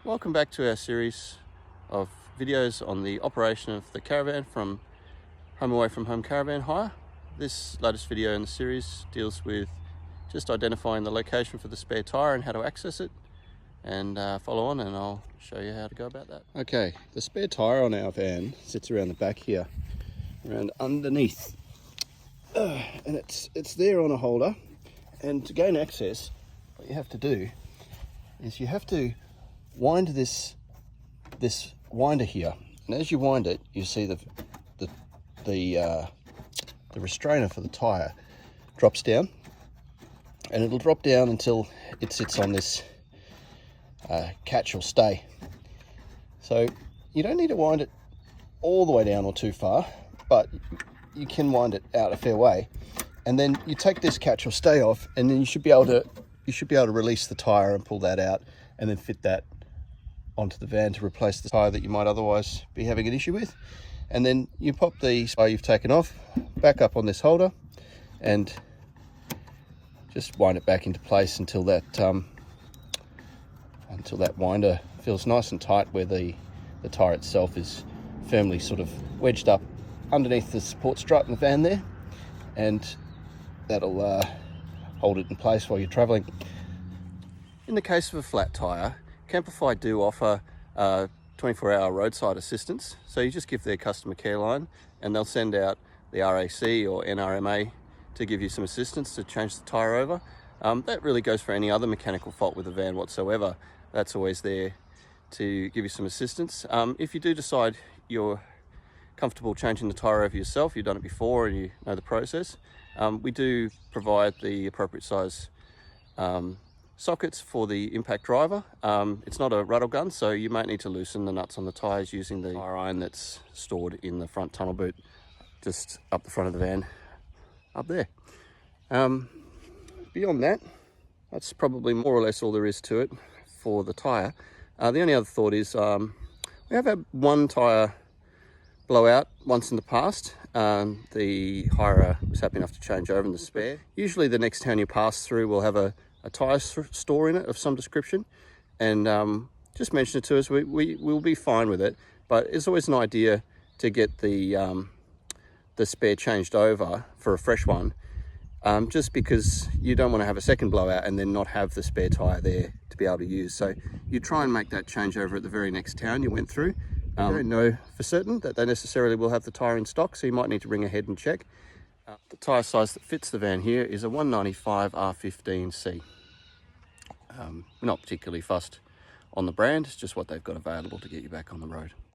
Welcome back to our series of videos on the operation of the caravan from home away from Home Caravan Hire. This latest video in the series deals with just identifying the location for the spare tyre and how to access it, and follow on and I'll show you how to go about that. Okay, the spare tyre on our van sits around the back here, around underneath, and it's there on a holder. And to gain access, what you have to do is you have to wind this winder here, and as you wind it, you see the restrainer for the tyre drops down, and it'll drop down until it sits on this catch or stay. So you don't need to wind it all the way down or too far, but you can wind it out a fair way, and then you take this catch or stay off, and then you should be able to release the tyre and pull that out, and then fit that onto the van to replace the tyre that you might otherwise be having an issue with. And then you pop the tyre you've taken off back up on this holder and just wind it back into place until that winder feels nice and tight, where the tyre itself is firmly sort of wedged up underneath the support strut in the van there, and that'll hold it in place while you're travelling. In the case of a flat tyre, Campify do offer 24-hour roadside assistance. So you just give their customer care line and they'll send out the RAC or NRMA to give you some assistance to change the tyre over. That really goes for any other mechanical fault with the van whatsoever. That's always there to give you some assistance. If you do decide you're comfortable changing the tyre over yourself, you've done it before and you know the process, we do provide the appropriate size sockets for the impact driver. It's not a rattle gun, so you might need to loosen the nuts on the tyres using the tyre iron that's stored in the front tunnel boot just up the front of the van up there. Beyond that, that's probably more or less all there is to it for the tyre. The only other thought is we have had one tyre blowout once in the past. The hirer was happy enough to change over in the spare. Usually the next town you pass through will have a tyre store in it of some description, and just mention it to us. We'll be fine with it, but it's always an idea to get the spare changed over for a fresh one, just because you don't want to have a second blowout and then not have the spare tyre there to be able to use. So you try and make that changeover at the very next town you went through. You don't know for certain that they necessarily will have the tyre in stock, so you might need to ring ahead and check. The tyre size that fits the van here is a 195 R15C. We're not particularly fussed on the brand, it's just what they've got available to get you back on the road.